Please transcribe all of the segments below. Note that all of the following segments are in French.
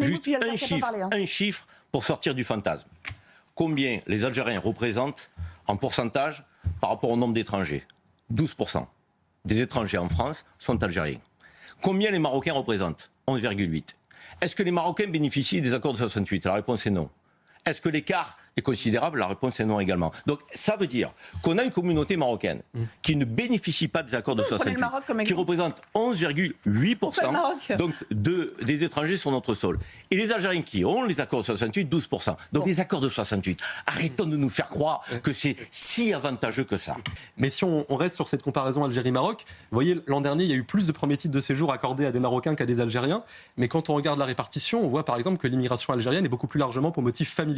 Juste un chiffre pour sortir du fantasme. Combien les Algériens représentent en pourcentage par rapport au nombre d'étrangers ? 12% des étrangers en France sont algériens. Combien les Marocains représentent ? 11,8. Est-ce que les Marocains bénéficient des accords de 68 ? La réponse est non. Est-ce que l'écart est considérable ? La réponse est non également. Donc ça veut dire qu'on a une communauté marocaine qui ne bénéficie pas des accords de 68, qui représente 11,8% donc des étrangers sur notre sol. Et les Algériens qui ont les accords de 68, 12%. Donc les accords de 68, arrêtons de nous faire croire que c'est si avantageux que ça. Mais si on reste sur cette comparaison Algérie-Maroc, vous voyez, l'an dernier, il y a eu plus de premiers titres de séjour accordés à des Marocains qu'à des Algériens. Mais quand on regarde la répartition, on voit par exemple que l'immigration algérienne est beaucoup plus largement pour motif familial.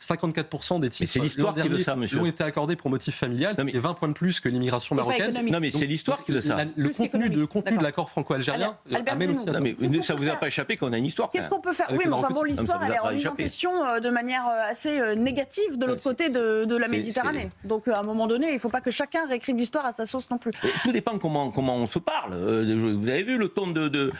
54% des titres l'an dernier ont été accordés pour motif familial, c'est 20 points de plus que l'immigration marocaine. Non mais c'est l'histoire qui veut ça. Le contenu de l'accord franco-algérien amène aussi à ça. Mais ça vous a pas échappé qu'on a une histoire. Qu'est-ce qu'on peut faire ? Oui, mais enfin bon, l'histoire elle est remise en question de manière assez négative de l'autre côté de la Méditerranée. Donc à un moment donné, il ne faut pas que chacun réécrive l'histoire à sa sauce non plus. Tout dépend comment on se parle. Vous avez vu le ton de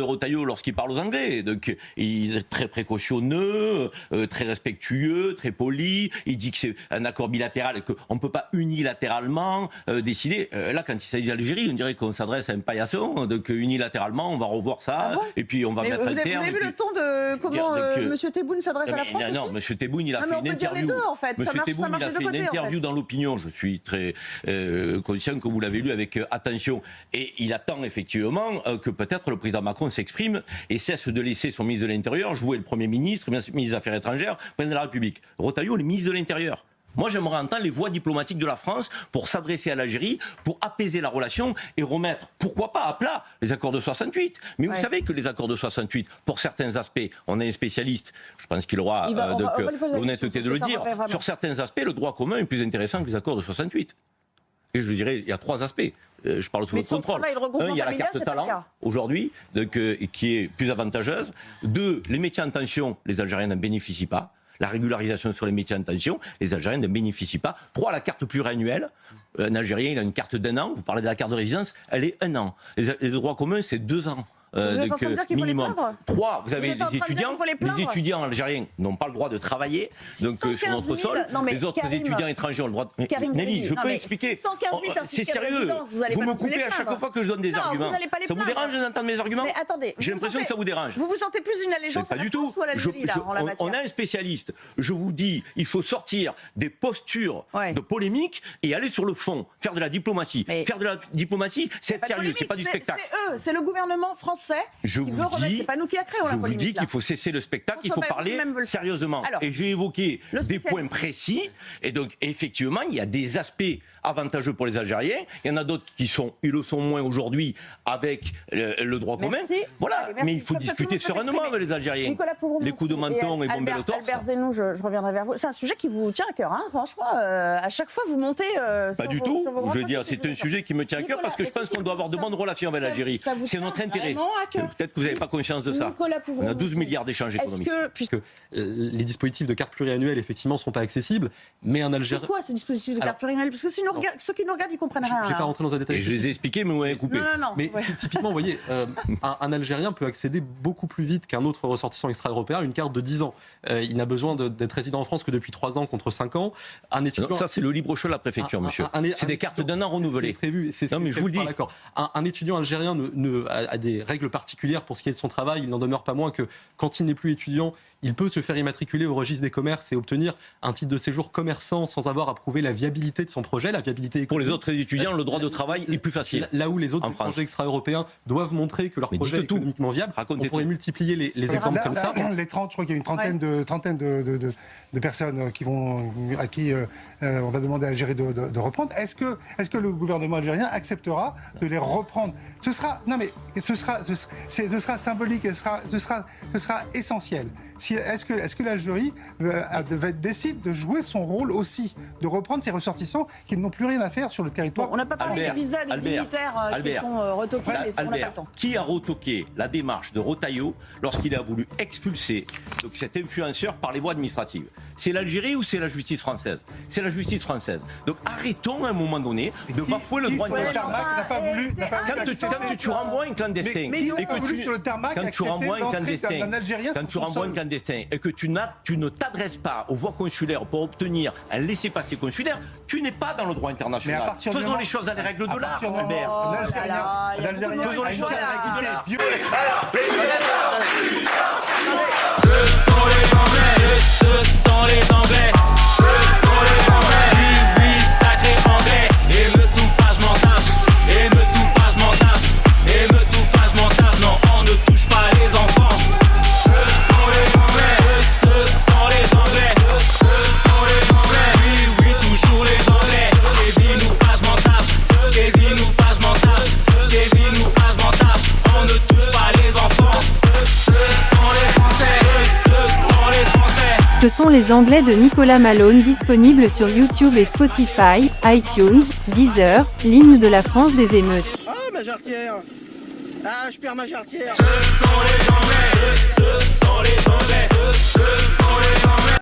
Retailleau lorsqu'il parle aux Anglais. Donc il est très précautionneux, très respectueux, très poli. Il dit que c'est un accord bilatéral et qu'on ne peut pas unilatéralement décider. Là, quand il s'agit d'Algérie, on dirait qu'on s'adresse à un paillasson. Donc unilatéralement, on va revoir ça et puis on va mettre un terme. Vous avez vu le ton de comment M. Tebboune s'adresse à la France Non, M. Tebboune, il a fait une interview. M. Tebboune, il a fait une interview dans l'opinion. Je suis très conscient que vous l'avez lu avec attention. Et il attend effectivement que peut-être le président Macron s'exprime et cesse de laisser son ministre de l'Intérieur jouer le Premier ministre, ministre des Affaires étrangères, président de la République. Retailleau, le ministre de l'Intérieur. Moi, j'aimerais entendre les voix diplomatiques de la France pour s'adresser à l'Algérie, pour apaiser la relation et remettre, pourquoi pas, à plat les accords de 68. Mais vous savez que les accords de 68, pour certains aspects, on a un spécialiste, je pense qu'il aura l'honnêteté de le dire, sur certains aspects, le droit commun est plus intéressant que les accords de 68. Et je dirais, il y a 3 aspects. Je parle sous votre contrôle. Il y a la carte talent, aujourd'hui, qui est plus avantageuse. 2, les métiers en tension, les Algériens n'en bénéficient pas. La régularisation sur les métiers en tension, les Algériens ne bénéficient pas. 3, la carte pluriannuelle. Un Algérien, il a une carte d'1 an. Vous parlez de la carte de résidence, elle est 1 an. Les droits communs, c'est 2 ans. Minimum. 3, vous avez des étudiants algériens n'ont pas le droit de travailler donc, sur notre sol. Les autres étudiants étrangers ont le droit de... Nelly, je peux expliquer. C'est sérieux. Vous me coupez à chaque fois que je donne des arguments. Ça vous dérange d'entendre mes arguments ? J'ai l'impression que ça vous dérange. Vous vous sentez plus une allégeance à la France ou à l'Algérie en la matière ? On a un spécialiste. Je vous dis, il faut sortir des postures de polémique et aller sur le fond, faire de la diplomatie. Faire de la diplomatie, c'est être sérieux, c'est pas du spectacle. C'est eux, c'est le gouvernement français. C'est pas nous qui a créé. Je vous dis qu'il faut cesser le spectacle, il faut parler sérieusement. Et j'ai évoqué des points précis. Et donc, effectivement, il y a des aspects avantageux pour les Algériens. Il y en a d'autres qui le sont moins aujourd'hui avec le droit commun. Voilà. Mais il faut discuter sereinement avec les Algériens. Les coups de menton et bomber le torse. Albert Zenou, je reviendrai vers vous. C'est un sujet qui vous tient à cœur, hein, franchement. À chaque fois, vous montez. Pas du tout. Je veux dire, c'est un sujet qui me tient à cœur parce que je pense qu'on doit avoir de bonnes relations avec l'Algérie. C'est notre intérêt. Peut-être que vous n'avez pas conscience de ça. On a 12 milliards d'échanges économiques. Puisque les dispositifs de carte pluriannuelle, effectivement, ne sont pas accessibles, mais un Algérien... C'est quoi ces dispositifs de carte pluriannuelle ? Parce que ceux qui nous regardent, ils comprennent rien. Je ne vais pas rentrer dans un détail. Et je les ai expliqués, mais vous m'avez coupé. Non. Mais typiquement, vous voyez, un Algérien peut accéder beaucoup plus vite qu'un autre ressortissant extra-européen à une carte de 10 ans. Il n'a besoin d'être résident en France que depuis 3 ans contre 5 ans. Ça, c'est le libre choix de la préfecture, monsieur. C'est des cartes d'un an renouvelées. Non, mais je vous le dis. Un étudiant algérien a des règles particulières pour ce qui est de son travail. Il n'en demeure pas moins que quand il n'est plus étudiant, il peut se faire immatriculer au registre des commerces et obtenir un titre de séjour commerçant sans avoir à prouver la viabilité de son projet, la viabilité économique. Pour les autres étudiants, le droit de travail est plus facile. Là où les autres étrangers extra-européens doivent montrer que leur projet est économiquement viable, on pourrait multiplier les exemples comme ça. Les 30, je crois qu'il y a une trentaine de personnes à qui on va demander à l'Algérie de reprendre. Est-ce que le gouvernement algérien acceptera de les reprendre ? Ce sera symbolique, ce sera essentiel. Si est-ce que l'Algérie décide de jouer son rôle aussi, de reprendre ses ressortissants qui n'ont plus rien à faire sur le territoire? On n'a pas parlé des visas des dignitaires qui sont retoqués, mais on n'a pas le temps. Qui a retoqué la démarche de Retailleau lorsqu'il a voulu expulser cet influenceur par les voies administratives? C'est l'Algérie ou c'est la justice française? C'est la justice française. Donc arrêtons à un moment donné de bafouer le droit international. Quand tu renvoies un clandestin et que tu renvoies un clandestin et que tu ne t'adresses pas aux voies consulaires pour obtenir un laissez-passer consulaire, tu n'es pas dans le droit international. Faisons les choses dans les règles de l'art, Albert. Faisons les choses dans les règles de l'art. Ce sont les Anglais. Oui, sacré Anglais. Et me tout pas, je m'en tape. Et me tout pas, je m'en tape. Et me tout pas, je m'en tape. Non, on ne touche pas les enfants. Ce sont les Anglais. Ce sont les Anglais. Ce sont les Anglais. Oui, toujours les Anglais. Kevin ou pas, je m'en tape. Kevin ou pas, je m'en tape. Kevin ou pas, je m'en tape. On ne touche pas les enfants. Ce sont les Français. Ce sont les Français. Ce sont les Anglais de Nicolas Malone, disponibles sur YouTube et Spotify, iTunes, Deezer, l'hymne de la France des émeutes. Oh, ma jarretière. Ah, je perds ma jarretière. Ce sont les Anglais. Ce sont les